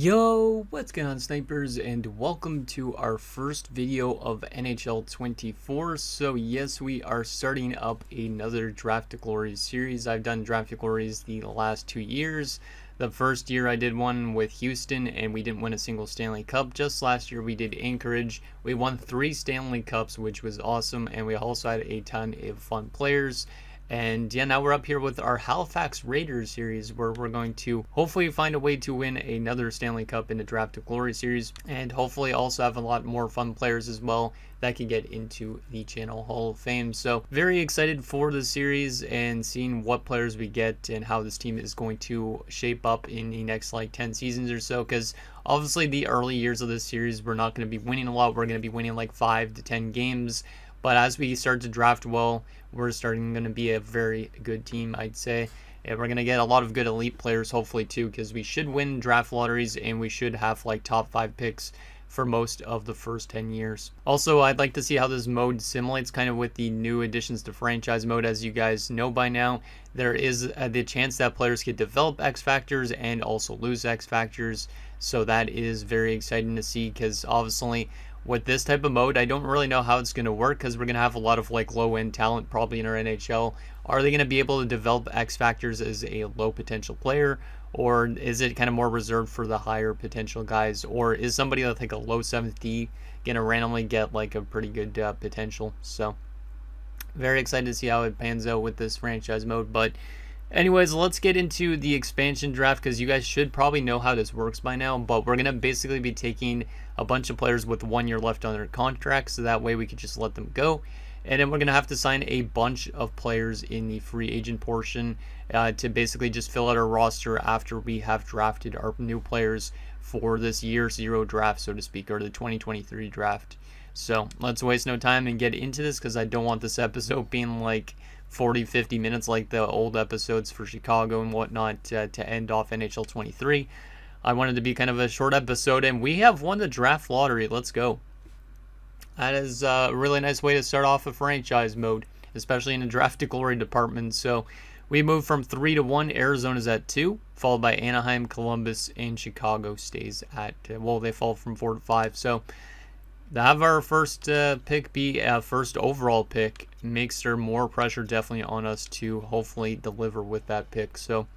Yo, what's going on, snipers, and welcome to our first video of NHL 24. So yes, we are starting up another Draft to Glory series. I've done Draft to Glories the last 2 years. The first year I did one with Houston and we didn't win a single Stanley Cup. Just last year we did Anchorage. We won 3 Stanley Cups, which was awesome, and we also had a ton of fun players. And yeah, now we're up here with our Halifax Raiders series, where we're going to hopefully find a way to win another Stanley Cup in the Draft to Glory series, and hopefully also have a lot more fun players as well that can get into the Channel Hall of Fame. So very excited for the series and seeing what players we get and how this team is going to shape up in the next like 10 seasons or so, because obviously the early years of this series we're not going to be winning a lot. We're going to be winning like 5 to 10 games. But as we start to draft well, we're starting going to be a very good team, I'd say. And we're going to get a lot of good elite players, hopefully, too, because we should win draft lotteries and we should have like top 5 picks for most of the first 10 years. Also, I'd like to see how this mode simulates kind of with the new additions to franchise mode. As you guys know by now, there is the chance that players could develop X factors and also lose X factors. So that is very exciting to see, because obviously with this type of mode, I don't really know how it's going to work, because we're going to have a lot of like low-end talent probably in our NHL. Are they going to be able to develop X factors as a low potential player, or is it kind of more reserved for the higher potential guys, or is somebody with like a low 7th D going to randomly get like a pretty good potential? So very excited to see how it pans out with this franchise mode. But anyways, let's get into the expansion draft, because you guys should probably know how this works by now. But we're going to basically be taking a bunch of players with 1 year left on their contracts, so that way we could just let them go. And then we're going to have to sign a bunch of players in the free agent portion to basically just fill out our roster after we have drafted our new players for this year 0 draft, so to speak, or the 2023 draft. So let's waste no time and get into this, because I don't want this episode being like 40-50 minutes like the old episodes for Chicago and whatnot to end off NHL 23. I wanted to be kind of a short episode, and we have won the draft lottery. Let's go. That is a really nice way to start off a franchise mode, especially in the Draft to Glory department. So we moved from 3 to 1. Arizona's at 2, followed by Anaheim, Columbus, and Chicago stays at, well, they fall from 4 to 5. So to have our first pick be a first overall pick makes there more pressure definitely on us to hopefully deliver with that pick. So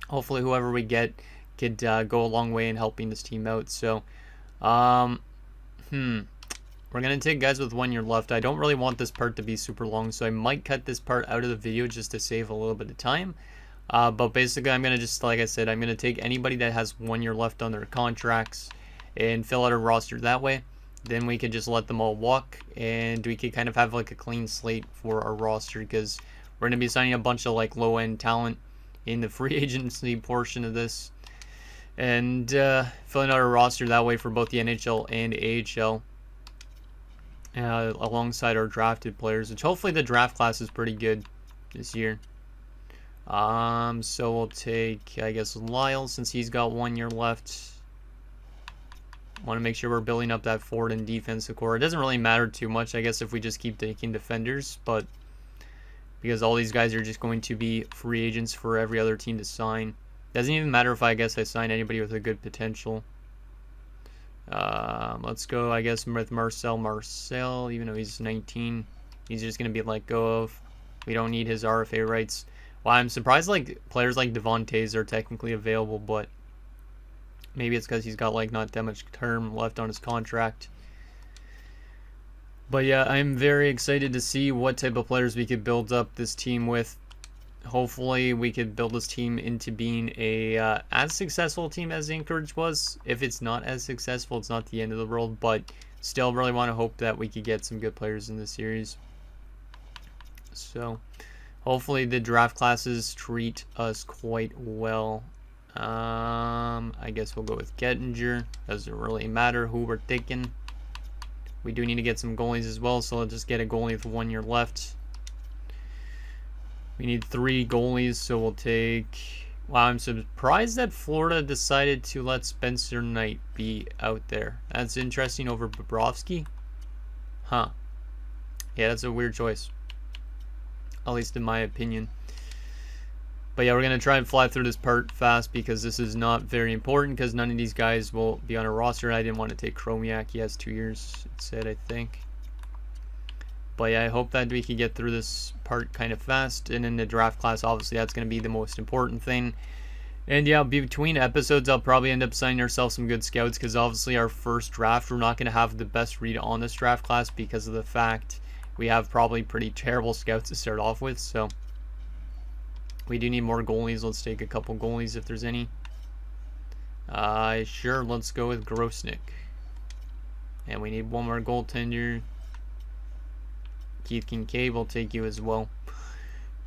hopefully whoever we get could go a long way in helping this team out. So we're going to take guys with 1 year left. I don't really want this part to be super long, so I might cut this part out of the video just to save a little bit of time. But basically I'm going to just, like I said, I'm going to take anybody that has 1 year left on their contracts and fill out a roster that way. Then we could just let them all walk, and we could kind of have like a clean slate for our roster, because we're going to be signing a bunch of like low-end talent in the free agency portion of this, and filling out a roster that way for both the NHL and AHL alongside our drafted players, which hopefully the draft class is pretty good this year. So we'll take, I guess, Lyle, since he's got 1 year left. Want to make sure we're building up that forward and defensive core. It doesn't really matter too much, I guess, if we just keep taking defenders, but because all these guys are just going to be free agents for every other team to sign. Doesn't even matter if I sign anybody with a good potential. Let's go, I guess, with Marcel, even though he's 19, he's just going to be let go of. We don't need his RFA rights. Well, I'm surprised like players like Devontae's are technically available, but maybe it's because he's got like not that much term left on his contract. But yeah, I'm very excited to see what type of players we could build up this team with. Hopefully we could build this team into being a as successful team as Anchorage was. If it's not as successful, it's not the end of the world, but still really want to hope that we could get some good players in the series. So hopefully the draft classes treat us quite well. I guess we'll go with Gettinger. Doesn't really matter who we're taking. We do need to get some goalies as well, so let's just get a goalie with 1 year left. We need 3 goalies, so we'll take... Wow, I'm surprised that Florida decided to let Spencer Knight be out there. That's interesting over Bobrovsky. Huh. Yeah, that's a weird choice, at least in my opinion. But yeah, we're going to try and fly through this part fast because this is not very important because none of these guys will be on a roster. I didn't want to take Chromiak. He has 2 years, it said, I think. But yeah, I hope that we can get through this part kind of fast. And in the draft class, obviously, that's going to be the most important thing. And yeah, between episodes, I'll probably end up signing ourselves some good scouts because obviously our first draft, we're not going to have the best read on this draft class because of the fact we have probably pretty terrible scouts to start off with. So we do need more goalies. Let's take a couple goalies if there's any. Sure, let's go with Grosnick. And we need one more goaltender. Keith Kincaid will take you as well.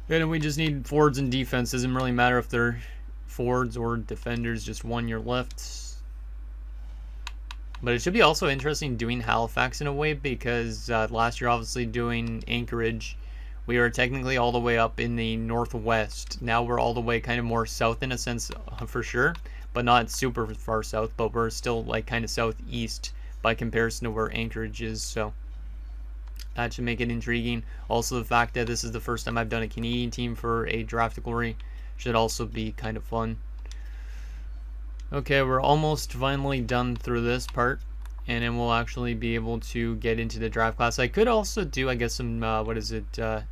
And then we just need forwards and defense. Doesn't really matter if they're forwards or defenders, just 1 year left. But it should be also interesting doing Halifax in a way because last year, obviously, doing Anchorage, we were technically all the way up in the northwest. Now we're all the way kind of more south in a sense, for sure, but not super far south, but we're still like kind of southeast by comparison to where Anchorage is. So that should make it intriguing. Also, the fact that this is the first time I've done a Canadian team for a draft glory should also be kind of fun. Okay, we're almost finally done through this part, and then we'll actually be able to get into the draft class. I could also do, I guess, some,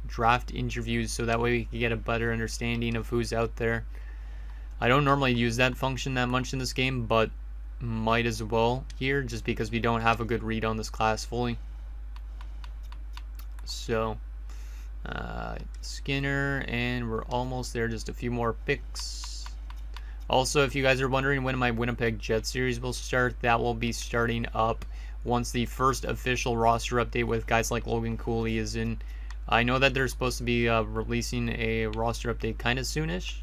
draft interviews, so that way we can get a better understanding of who's out there. I don't normally use that function that much in this game, but might as well here, just because we don't have a good read on this class fully. So, Skinner, and we're almost there, just a few more picks. Also, if you guys are wondering when my Winnipeg Jet series will start, that will be starting up once the first official roster update with guys like Logan Cooley is in. I know that they're supposed to be releasing a roster update kind of soonish,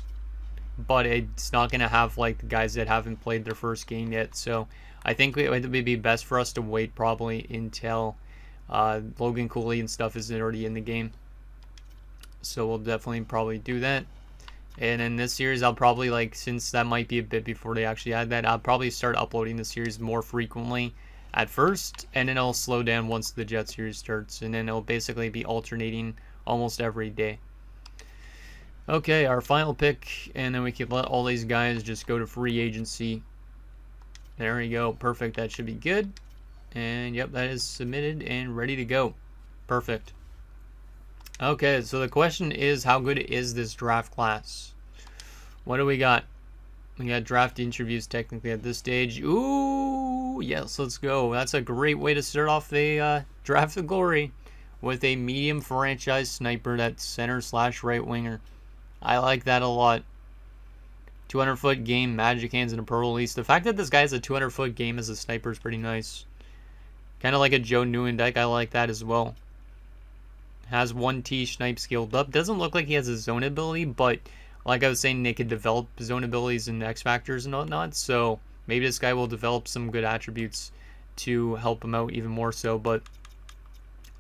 but it's not going to have like the guys that haven't played their first game yet. So I think it would be best for us to wait probably until Logan Cooley and stuff is already in the game. So we'll definitely probably do that. And in this series, I'll probably, like, since that might be a bit before they actually add that, I'll probably start uploading the series more frequently at first, and then I'll slow down once the Jet series starts, and then it'll basically be alternating almost every day. Okay, our final pick, and then we can let all these guys just go to free agency. There we go. Perfect. That should be good. And yep, that is submitted and ready to go. Perfect. Okay, so the question is, how good is this draft class? What do we got? We got draft interviews technically at this stage. Ooh, yes, let's go. That's a great way to start off the draft of glory with a medium franchise sniper that's center/right winger. I like that a lot. 200-foot game, magic hands, and a pro release. The fact that this guy has a 200-foot game as a sniper is pretty nice. Kind of like a Joe Nieuwendyk. I like that as well. Has 1T snipe skilled up. Doesn't look like he has a zone ability, but like I was saying, they could develop zone abilities and X factors and whatnot. So maybe this guy will develop some good attributes to help him out even more so. But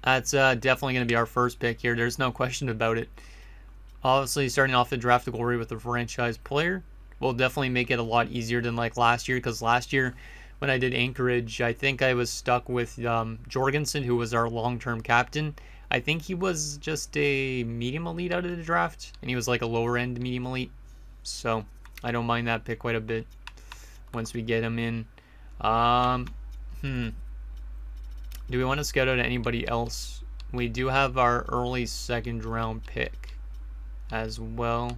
that's definitely going to be our first pick here. There's no question about it. Obviously, starting off the draft of glory with a franchise player will definitely make it a lot easier than like last year. Because last year, when I did Anchorage, I think I was stuck with Jorgensen, who was our long-term captain. I think he was just a medium elite out of the draft, and he was like a lower end medium elite. So I don't mind that pick quite a bit once we get him in. Do we want to scout out anybody else? We do have our early second round pick as well.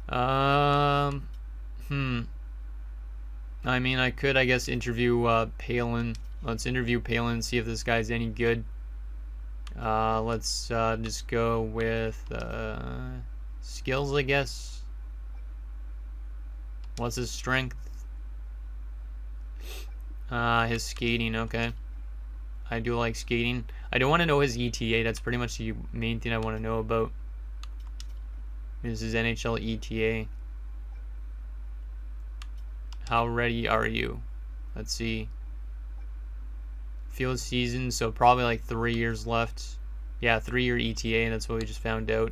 I mean, I could, I guess, interview Palin. Let's interview Palin, see if this guy's any good. Let's just go with skills, I guess. What's his strength? His skating, okay. I do like skating. I don't want to know his ETA. That's pretty much the main thing I want to know about. This is NHL ETA. How ready are you? Let's see. Field season, so probably like 3 years left. Yeah, 3-year ETA, and that's what we just found out.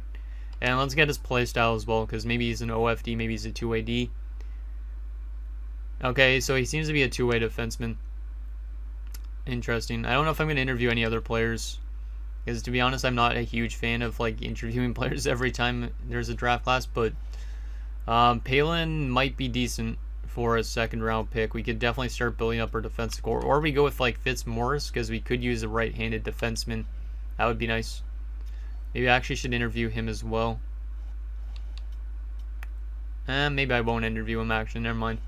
And let's get his playstyle as well, because maybe he's an OFD, maybe he's a two-way D. Okay, so he seems to be a two-way defenseman. Interesting. I don't know if I'm going to interview any other players. Because to be honest, I'm not a huge fan of like interviewing players every time there's a draft class, but Palin might be decent for a second round pick. We could definitely start building up our defensive core, or we go with like Fitzmaurice because we could use a right-handed defenseman. That would be nice. Maybe I actually should interview him as well. Maybe I won't interview him actually. Never mind.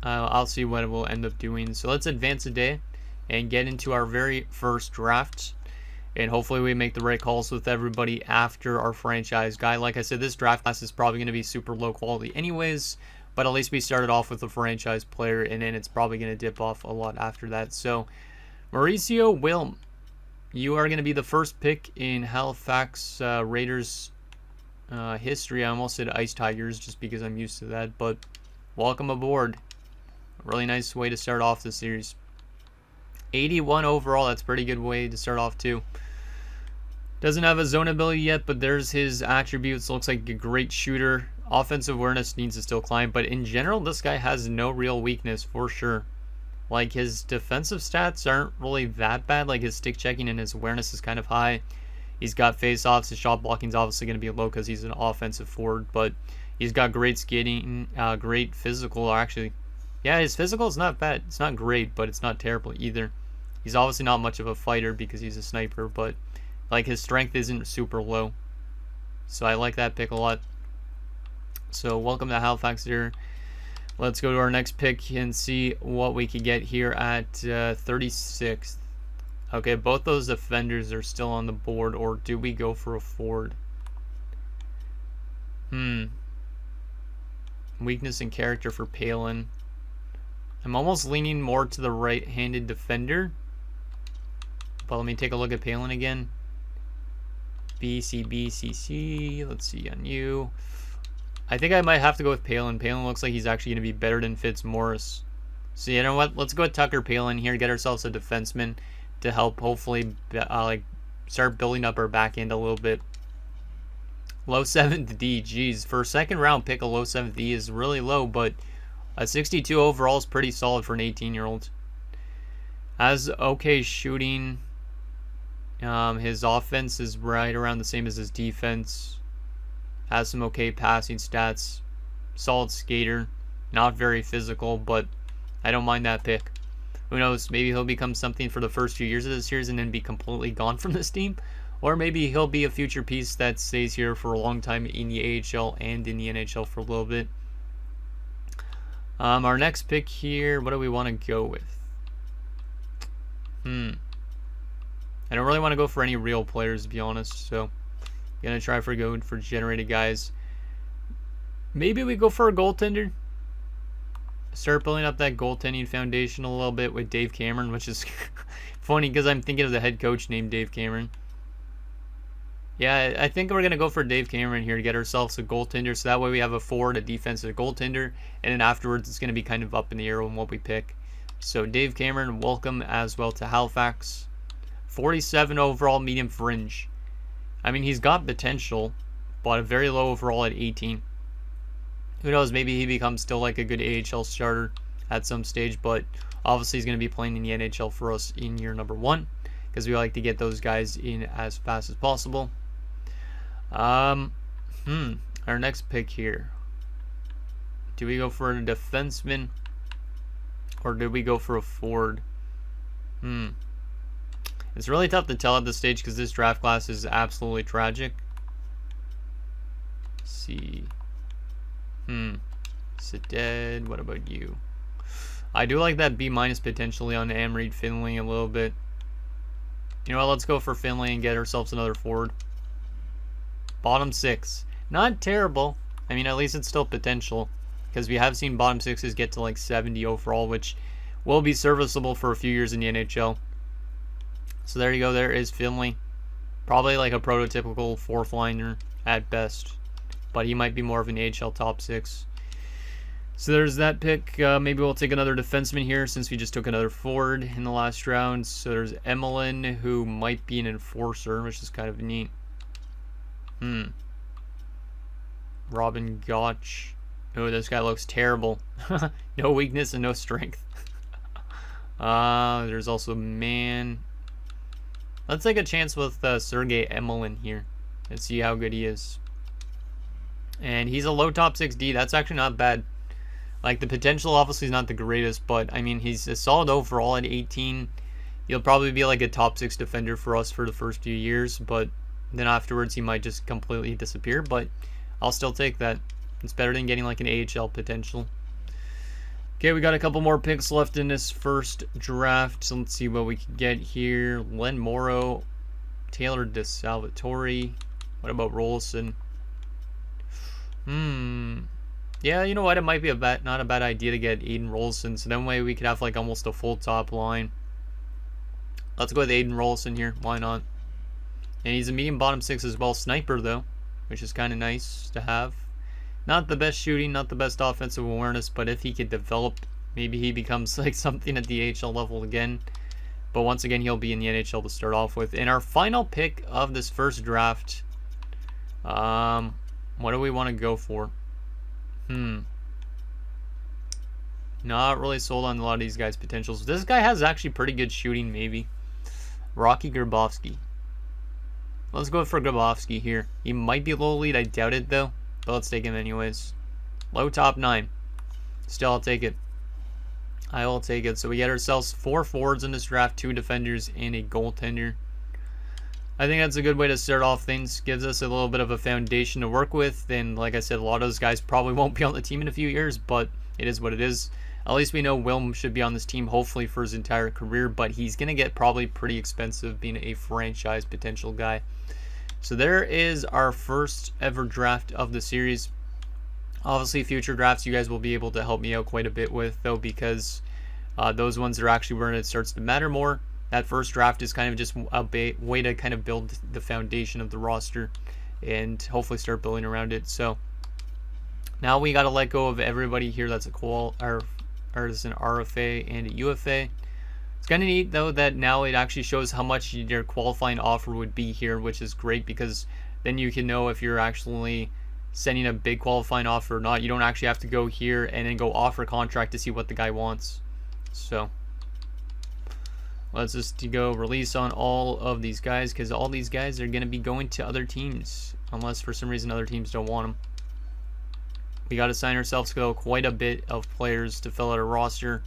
I'll see what we'll end up doing. So let's advance a day and get into our very first draft. And hopefully we make the right calls with everybody after our franchise guy. Like I said, this draft class is probably going to be super low quality anyways. But at least we started off with a franchise player. And then it's probably going to dip off a lot after that. So Mauricio Wilm, you are going to be the first pick in Halifax Raiders history. I almost said Ice Tigers just because I'm used to that. But welcome aboard. A really nice way to start off the series. 81 overall, that's a pretty good way to start off too. Doesn't have a zone ability yet, but there's his attributes. Looks like a great shooter. Offensive awareness needs to still climb, but in general, this guy has no real weakness for sure. Like, his defensive stats aren't really that bad. Like, his stick checking and his awareness is kind of high. He's got face-offs. His shot blocking is obviously going to be low because he's an offensive forward, but he's got great skating, great physical, actually. Yeah, his physical is not bad. It's not great, but it's not terrible either. He's obviously not much of a fighter because he's a sniper, but like his strength isn't super low. So I like that pick a lot. So welcome to Halifax here. Let's go to our next pick and see what we can get here at 36th. Okay, both those defenders are still on the board, or do we go for a forward? Weakness and character for Palin. I'm almost leaning more to the right-handed defender. But let me take a look at Palin again. BCBCC. Let's see on you. I think I might have to go with Palin. Palin looks like he's actually going to be better than Fitzmaurice. So you know what? Let's go with Tucker Palin here. Get ourselves a defenseman to help hopefully like start building up our back end a little bit. Low 7th D. Jeez. For a second round pick, a low 7th D is really low, but a 62 overall is pretty solid for an 18-year-old. Has okay shooting. His offense is right around the same as his defense. Has some okay passing stats. Solid skater. Not very physical, but I don't mind that pick. Who knows? Maybe he'll become something for the first few years of this series and then be completely gone from this team. Or maybe he'll be a future piece that stays here for a long time in the AHL and in the NHL for a little bit. Our next pick here, what do we want to go with? I don't really want to go for any real players, to be honest, so gonna try for going for generated guys. Maybe we go for a goaltender. Start building up that goaltending foundation a little bit with Dave Cameron, which is funny because I'm thinking of the head coach named Dave Cameron. Yeah, I think we're going to go for Dave Cameron here to get ourselves a goaltender. So that way we have a forward, a defensive, goaltender. And then afterwards it's going to be kind of up in the air on what we pick. So Dave Cameron, welcome as well to Halifax. 47 overall, medium fringe. I mean, he's got potential, but a very low overall at 18. Who knows, maybe he becomes still like a good AHL starter at some stage. But obviously he's going to be playing in the NHL for us in year number 1. Because we like to get those guys in as fast as possible. Our next pick here. Do we go for a defenseman or do we go for a forward? It's really tough to tell at this stage because this draft class is absolutely tragic. Let's see. Sit dead. What about you? I do like that B- potentially on Amreed Finley a little bit. You know what? Let's go for Finley and get ourselves another forward. Bottom 6. Not terrible. I mean, at least it's still potential. Because we have seen bottom 6s get to like 70 overall, which will be serviceable for a few years in the NHL. So there you go. There is Finley. Probably like a prototypical 4th liner at best. But he might be more of an AHL top 6. So there's that pick. Maybe we'll take another defenseman here since we just took another forward in the last round. So there's Emmeline, who might be an enforcer, which is kind of neat. Robin Gotch. Oh, this guy looks terrible. No weakness and no strength. There's also Man. Let's take a chance with Sergei Emelin here and see how good he is. And he's a low top 6D. That's actually not bad. Like, the potential obviously is not the greatest, but I mean, he's a solid overall at 18. He'll probably be like a top 6 defender for us for the first few years, but then afterwards he might just completely disappear. But I'll still take that. It's better than getting like an AHL potential. Okay, we got a couple more picks left in this first draft. So let's see what we can get here. Len Morrow, Taylor DeSalvatore. What about Rolson? Yeah, you know what? It might be not a bad idea to get Aiden Rolson. So that way we could have like almost a full top line. Let's go with Aiden Rolson here. Why not? And he's a medium bottom 6 as well. Sniper though, which is kind of nice to have. Not the best shooting, not the best offensive awareness, but if he could develop, maybe he becomes like something at the AHL level again. But once again, he'll be in the NHL to start off with. And our final pick of this first draft, what do we want to go for? Not really sold on a lot of these guys' potentials. This guy has actually pretty good shooting, maybe. Rocky Grabowski. Let's go for Grabowski here. He might be low lead, I doubt it though. But let's take him anyways. Low top 9. Still, I'll take it. I will take it. So we get ourselves 4 forwards in this draft, 2 defenders, and a goaltender. I think that's a good way to start off things. Gives us a little bit of a foundation to work with. And like I said, a lot of those guys probably won't be on the team in a few years, but it is what it is. At least we know Wilm should be on this team hopefully for his entire career, but he's going to get probably pretty expensive being a franchise potential guy. So there is our first ever draft of the series. Obviously, future drafts you guys will be able to help me out quite a bit with, though, because those ones are actually where it starts to matter more. That first draft is kind of just a way to kind of build the foundation of the roster and hopefully start building around it. So now we got to let go of everybody here that's a is an RFA and a UFA. It's kind of neat though that now it actually shows how much your qualifying offer would be here, which is great because then you can know if you're actually sending a big qualifying offer or not. You don't actually have to go here and then go offer contract to see what the guy wants. So let's just go release on all of these guys because all these guys are going to be going to other teams unless for some reason other teams don't want them. We got to sign ourselves quite a bit of players to fill out a roster.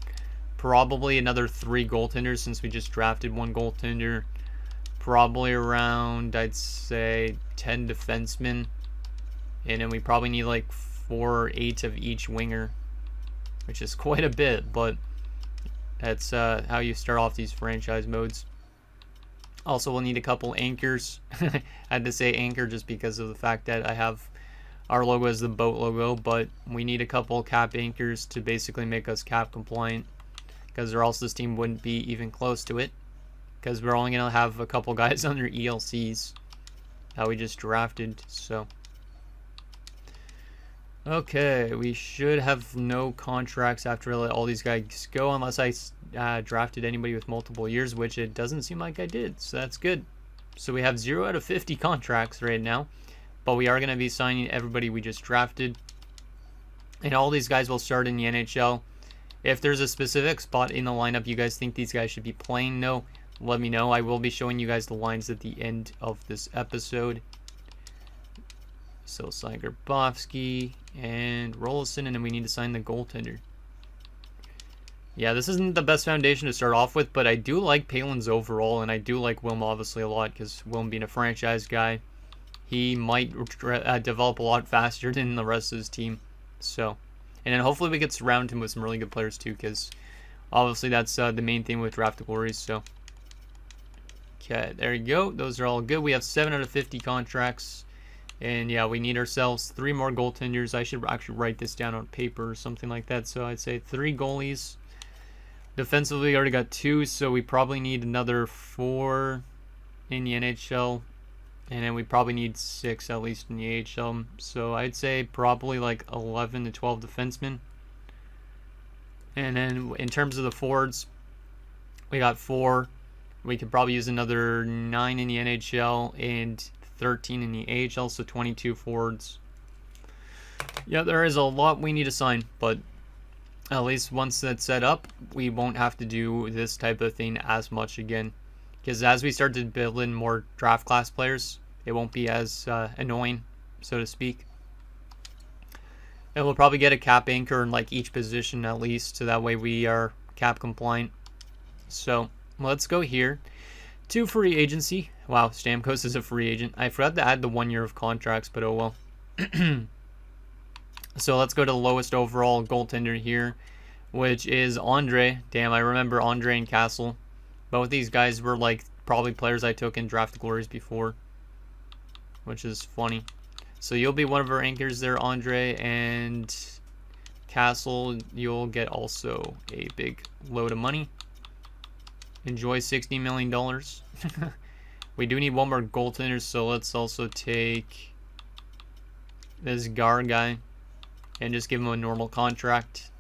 Probably another 3 goaltenders since we just drafted 1 goaltender. Probably around, I'd say, 10 defensemen. And then we probably need like 4 or 8 of each winger, which is quite a bit, but that's how you start off these franchise modes. Also, we'll need a couple anchors. I had to say anchor just because of the fact that I have our logo as the boat logo, but we need a couple cap anchors to basically make us cap compliant, because or else this team wouldn't be even close to it, because we're only going to have a couple guys under ELCs that we just drafted. So okay, we should have no contracts after I let all these guys go, unless I drafted anybody with multiple years, which it doesn't seem like I did, so that's good. So we have 0 out of 50 contracts right now, but we are going to be signing everybody we just drafted, and all these guys will start in the NHL. If there's a specific spot in the lineup you guys think these guys should be playing, no, let me know. I will be showing you guys the lines at the end of this episode. So sign Grabowski and Rolson, and then we need to sign the goaltender. Yeah, this isn't the best foundation to start off with, but I do like Palin's overall, and I do like Wilm obviously a lot, because Wilm being a franchise guy, he might develop a lot faster than the rest of his team. So, and then hopefully we get surround him with some really good players too, because obviously that's the main thing with draft glories. So, okay, there you go. Those are all good. We have 7 out of 50 contracts. And yeah, we need ourselves 3 more goaltenders. I should actually write this down on paper or something like that. So I'd say 3 goalies. Defensively, we already got 2, so we probably need another 4 in the NHL. And then we probably need 6 at least in the AHL. So I'd say probably like 11 to 12 defensemen. And then in terms of the forwards, we got 4. We could probably use another 9 in the NHL and 13 in the AHL, so 22 forwards. Yeah, there is a lot we need to sign, but at least once that's set up, we won't have to do this type of thing as much again. because as we start to build in more draft class players, it won't be as annoying, so to speak. And we'll probably get a cap anchor in like each position at least, so that way we are cap compliant. So let's go here to free agency. Wow, Stamkos is a free agent. I forgot to add the 1 year of contracts, but oh well. So let's go to the lowest overall goaltender here, which is Andre. Damn, I remember Andre and Castle. Both these guys were like probably players I took in Draft Glories before, which is funny. So you'll be one of our anchors there, Andre, and Castle, you'll get also a big load of money. Enjoy $60 million. We do need one more goaltender, so let's also take this Gar guy and just give him a normal contract.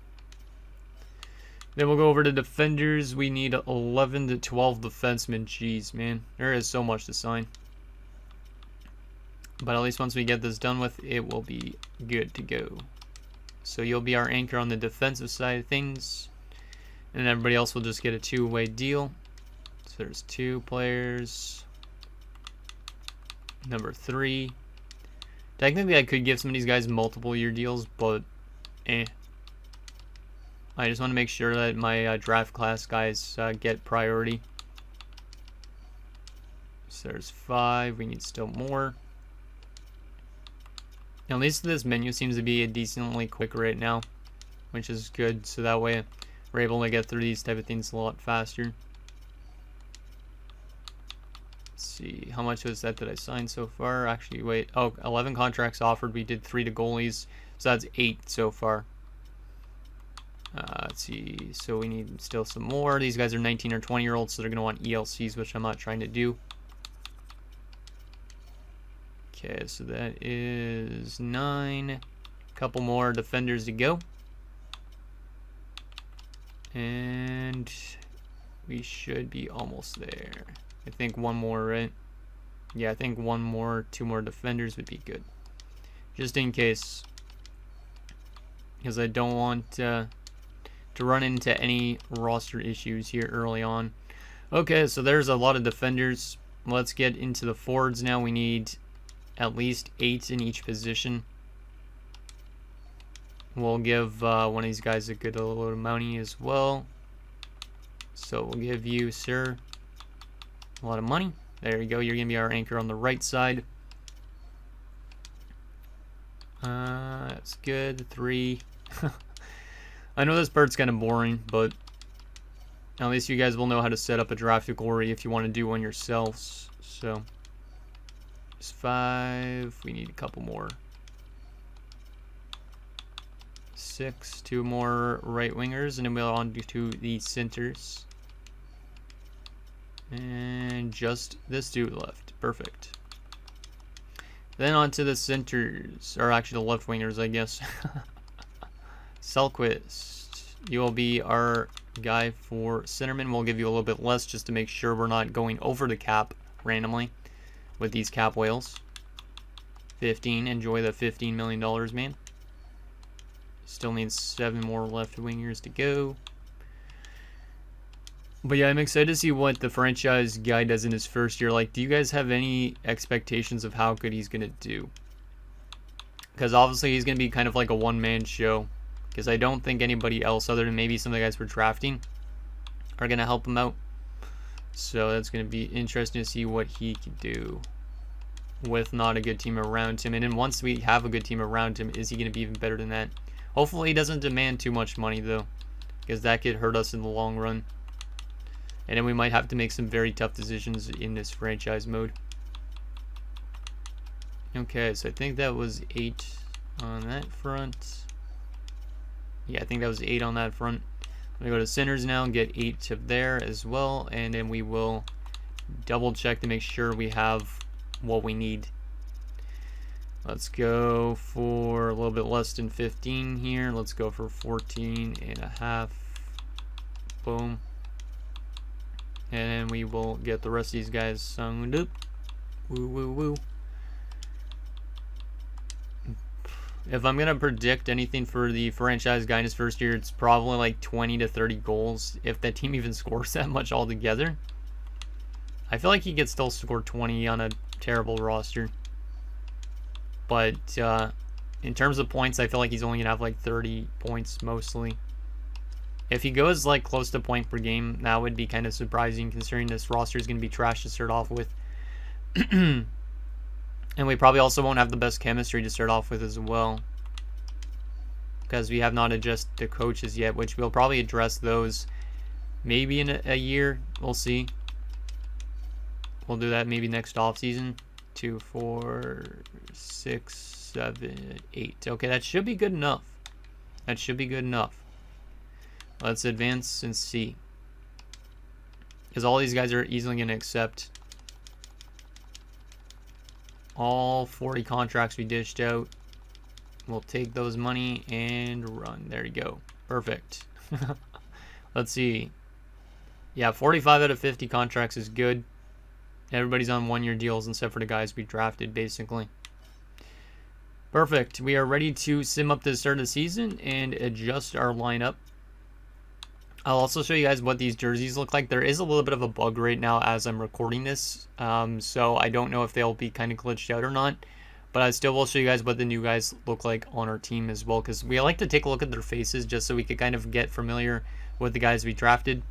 Then we'll go over to defenders. We need 11 to 12 defensemen. Jeez, man. There is so much to sign. But at least once we get this done with, it will be good to go. So you'll be our anchor on the defensive side of things. And everybody else will just get a two-way deal. So there's 2 players. Number 3. Technically, I could give some of these guys multiple year deals, but I just want to make sure that my draft class guys get priority. So there's 5. We need still more. Now, at least this menu seems to be decently quick right now, which is good. So that way we're able to get through these type of things a lot faster. Let's see, how much was that I signed so far? Actually, wait. Oh, 11 contracts offered. We did 3 to goalies, so that's 8 so far. Let's see. So we need still some more. These guys are 19 or 20-year-olds, so they're going to want ELCs, which I'm not trying to do. Okay, so that is 9. Couple more defenders to go. And we should be almost there. I think one more, right? Yeah, I think 2 more defenders would be good. Just in case. Because I don't want to run into any roster issues here early on. Okay, so there's a lot of defenders. Let's get into the forwards now. We need at least 8 in each position. We'll give one of these guys a good load of money as well. So we'll give you, sir, a lot of money. There you go. You're going to be our anchor on the right side. That's good. 3. I know this part's kind of boring, but at least you guys will know how to set up a draft glory if you want to do one yourselves. So, there's 5. We need a couple more. 6. 2 more right wingers, and then we'll on to the centers. And just this dude left. Perfect. Then on to the centers, or actually the left wingers, I guess. Selquist, you will be our guy for centerman. We'll give you a little bit less just to make sure we're not going over the cap randomly with these cap whales. 15. Enjoy the $15 million, man. Still need 7 more left wingers to go. But yeah, I'm excited to see what the franchise guy does in his first year. Like, do you guys have any expectations of how good he's going to do? Because obviously he's going to be kind of like a one-man show. Because I don't think anybody else, other than maybe some of the guys we're drafting, are going to help him out. So that's going to be interesting to see what he can do with not a good team around him. And then once we have a good team around him, is he going to be even better than that? Hopefully he doesn't demand too much money, though. Because that could hurt us in the long run. And then we might have to make some very tough decisions in this franchise mode. Okay, so I think that was 8 on that front. Yeah, I think that was 8 on that front. I'm going to go to centers now and get 8 to there as well. And then we will double check to make sure we have what we need. Let's go for a little bit less than 15 here. Let's go for 14.5. Boom. And we will get the rest of these guys sung up. Woo, woo, woo. If I'm going to predict anything for the franchise guy in his first year, it's probably like 20 to 30 goals. If that team even scores that much altogether. I feel like he could still score 20 on a terrible roster. But in terms of points, I feel like he's only going to have like 30 points mostly. If he goes like close to point per game, that would be kind of surprising considering this roster is going to be trash to start off with. And we probably also won't have the best chemistry to start off with as well, because we have not adjusted the coaches yet, which we'll probably address those maybe in a year. We'll see. We'll do that maybe next off season. 2, 4, 6, 7, 8. Okay, that should be good enough. That should be good enough. Let's advance and see, because all these guys are easily going to accept all 40 contracts we dished out. We'll take those money and run. There you go. Perfect. Let's see. Yeah, 45 out of 50 contracts is good. Everybody's on one-year deals except for the guys we drafted, basically. Perfect. We are ready to sim up to the start of the season and adjust our lineup. I'll also show you guys what these jerseys look like. There is a little bit of a bug right now as I'm recording this, so I don't know if they'll be kind of glitched out or not. But I still will show you guys what the new guys look like on our team as well, because we like to take a look at their faces just so we could kind of get familiar with the guys we drafted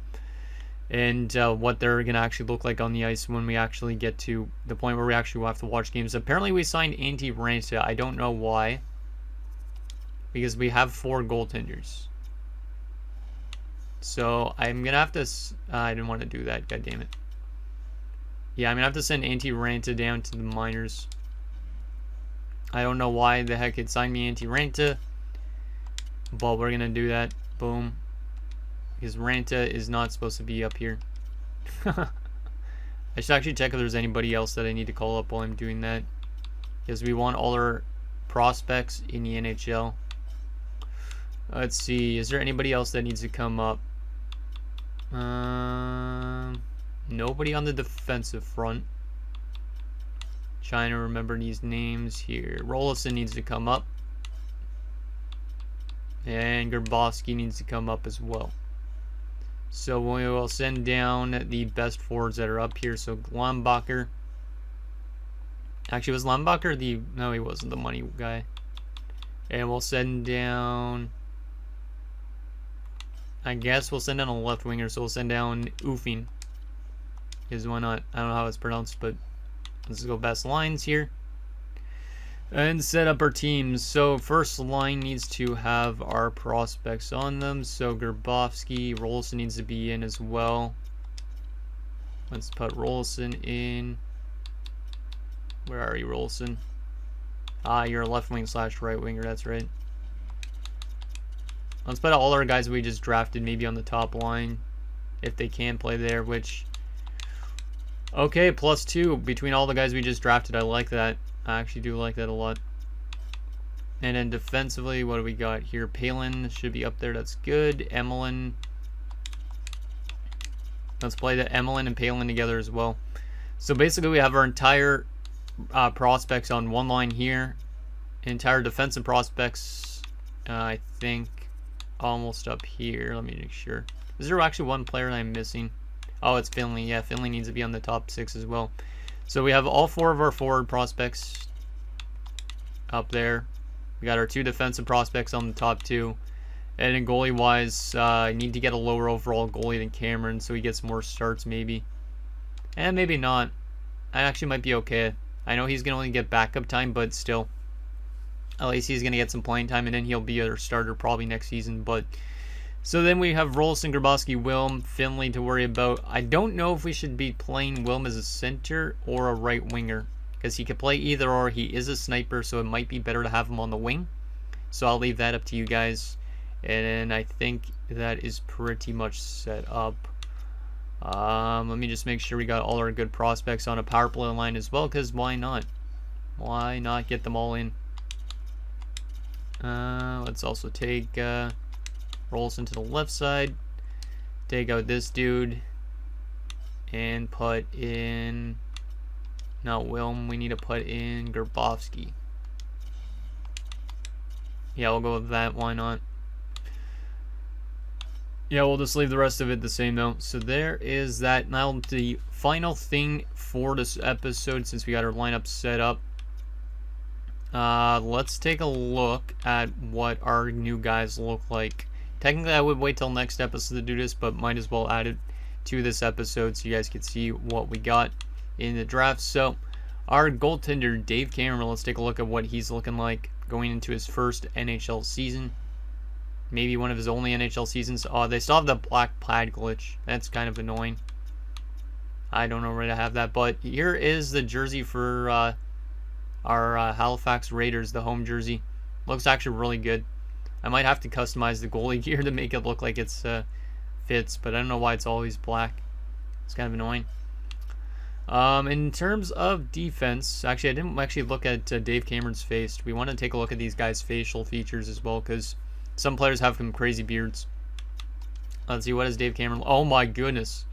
and what they're going to actually look like on the ice when we actually get to the point where we actually will have to watch games. Apparently we signed Antti Raanta. I don't know why, because we have 4 goaltenders. So I'm going to have to... I didn't want to do that, god damn it. Yeah, I'm going to have to send Antti Raanta down to the minors. I don't know why the heck it signed me Antti Raanta, but we're going to do that. Boom. Because Raanta is not supposed to be up here. I should actually check if there's anybody else that I need to call up while I'm doing that, because we want all our prospects in the NHL. Let's see. Is there anybody else that needs to come up? Nobody on the defensive front. Trying to remember these names here. Rolison needs to come up. And Grabowski needs to come up as well. So we will send down the best forwards that are up here. So Lambacher. Actually, was Lambacher the... No, he wasn't the money guy. And we'll send down... I guess we'll send down a left winger. So we'll send down Oofing. Because why not? I don't know how it's pronounced, but let's go best lines here. And set up our teams. So first line needs to have our prospects on them. So Grabowski, Rolison needs to be in as well. Let's put Rolison in. Where are you, Rolison? Ah, you're a left wing / right winger, that's right. Let's put all our guys we just drafted maybe on the top line, if they can play there, which... Okay, +2 between all the guys we just drafted. I like that. I actually do like that a lot. And then defensively, what do we got here? Palin should be up there. That's good. Emelin. Let's play the Emelin and Palin together as well. So basically, we have our entire prospects on one line here. Entire defensive prospects, I think, almost up here. Let me make sure. Is there actually one player that I'm missing? Oh, it's Finley. Yeah, Finley needs to be on the top 6 as well. So we have all 4 of our forward prospects up there. We got our 2 defensive prospects on the top 2. And then goalie-wise, I need to get a lower overall goalie than Cameron so he gets more starts maybe. And maybe not. I actually might be okay. I know he's going to only get backup time, but still. At least he's going to get some playing time, and then he'll be our starter probably next season. But so then we have Rolison, Grabowski, Wilm, Finley to worry about. I don't know if we should be playing Wilm as a center or a right winger, because he could play either or. He is a sniper, so it might be better to have him on the wing. So I'll leave that up to you guys. And I think that is pretty much set up. Let me just make sure we got all our good prospects on a power play line as well, because why not? Why not get them all in? Let's also take Rolson to the left side. Take out this dude. And put in... Not Wilm, we need to put in Grabowski. Yeah, we'll go with that, why not? Yeah, we'll just leave the rest of it the same though. So there is that. Now the final thing for this episode, since we got our lineup set up, let's take a look at what our new guys look like. Technically, I would wait till next episode to do this, but might as well add it to this episode so you guys can see what we got in the draft. So, our goaltender, Dave Cameron, let's take a look at what he's looking like going into his first NHL season. Maybe one of his only NHL seasons. Oh, they still have the black plaid glitch. That's kind of annoying. I don't know where to have that, but here is the jersey for our Halifax Raiders, the home jersey. Looks actually really good. I might have to customize the goalie gear to make it look like it's fits, but I don't know why it's always black. It's kind of annoying. In terms of defense, actually, I didn't actually look at Dave Cameron's face. We want to take a look at these guys' facial features as well, because some players have some crazy beards. Let's see, what is Dave Cameron? Oh my goodness.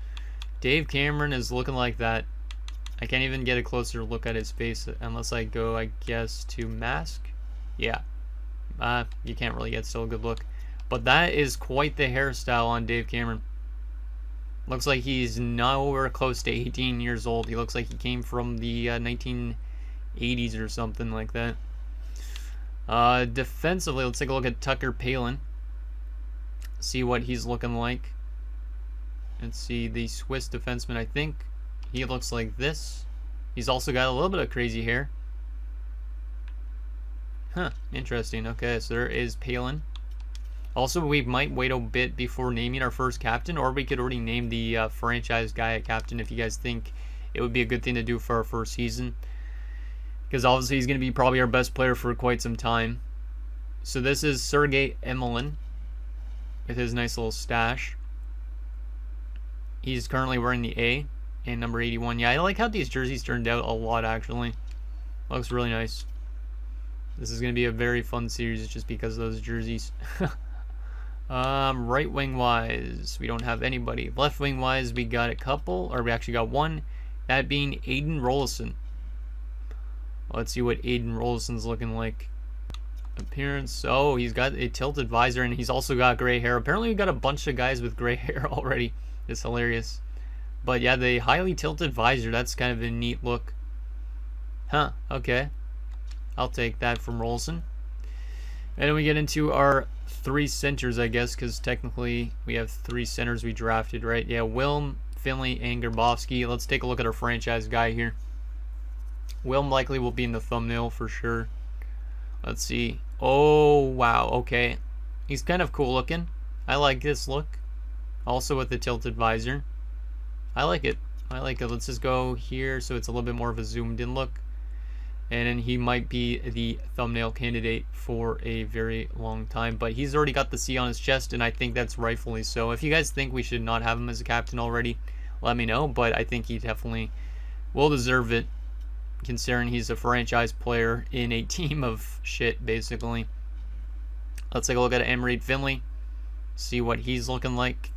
Dave Cameron is looking like that. I can't even get a closer look at his face unless I go, I guess, to mask. Yeah. You can't really get still a good look. But that is quite the hairstyle on Dave Cameron. Looks like he's nowhere close to 18 years old. He looks like he came from the 1980s or something like that. Defensively, let's take a look at Tucker Palin. See what he's looking like. Let's see, the Swiss defenseman, I think he looks like this. He's also got a little bit of crazy hair. Huh, interesting. Okay, so there is Palin. Also, we might wait a bit before naming our first captain, or we could already name the franchise guy a captain if you guys think it would be a good thing to do for our first season. Because obviously he's going to be probably our best player for quite some time. So this is Sergei Emelin with his nice little stash. He's currently wearing the A and number 81. Yeah, I like how these jerseys turned out a lot, actually. Looks really nice. This is going to be a very fun series just because of those jerseys. Right wing wise, we don't have anybody. Left wing wise, we got a couple, or we actually got one. That being Aiden Rollison. Let's see what Aiden Rollison's looking like. Appearance. Oh, he's got a tilted visor and he's also got gray hair. Apparently we got a bunch of guys with gray hair already. It's hilarious. But yeah, the highly tilted visor, that's kind of a neat look. Huh, okay. I'll take that from Rollison. And then we get into our three centers, I guess, because technically we have three centers we drafted, right? Yeah, Wilm, Finley, and Grabowski. Let's take a look at our franchise guy here. Wilm likely will be in the thumbnail for sure. Let's see. Oh, wow, okay. He's kind of cool looking. I like this look. Also with the tilted visor. I like it. I like it. Let's just go here so it's a little bit more of a zoomed in look. And then he might be the thumbnail candidate for a very long time. But he's already got the C on his chest, and I think that's rightfully so. If you guys think we should not have him as a captain already, let me know. But I think he definitely will deserve it, considering he's a franchise player in a team of shit, basically. Let's take a look at Emery Finley. See what he's looking like.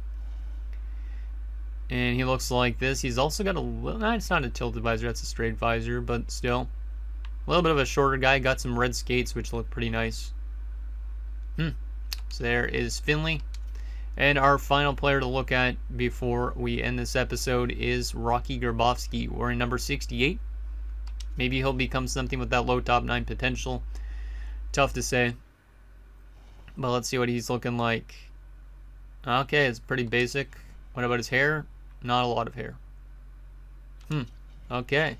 And he looks like this. He's also got a little... No, it's not a tilted visor. That's a straight visor, but still. A little bit of a shorter guy. Got some red skates, which look pretty nice. So there is Finley. And our final player to look at before we end this episode is Rocky Grabowski, wearing number 68. Maybe he'll become something with that low top 9 potential. Tough to say. But let's see what he's looking like. Okay, it's pretty basic. What about his hair? Not a lot of hair. Okay.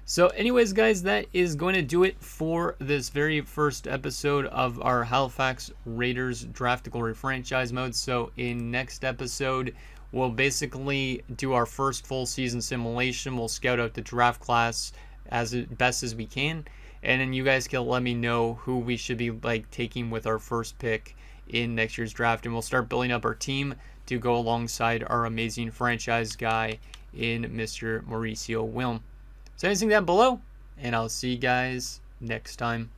So anyways, guys, that is going to do it for this very first episode of our Halifax Raiders Draft Glory franchise mode. So in next episode, we'll basically do our first full season simulation. We'll scout out the draft class as best as we can. And then you guys can let me know who we should be taking with our first pick in next year's draft. And we'll start building up our team to go alongside our amazing franchise guy in Mr. Mauricio Wilm. So anything down below, and I'll see you guys next time.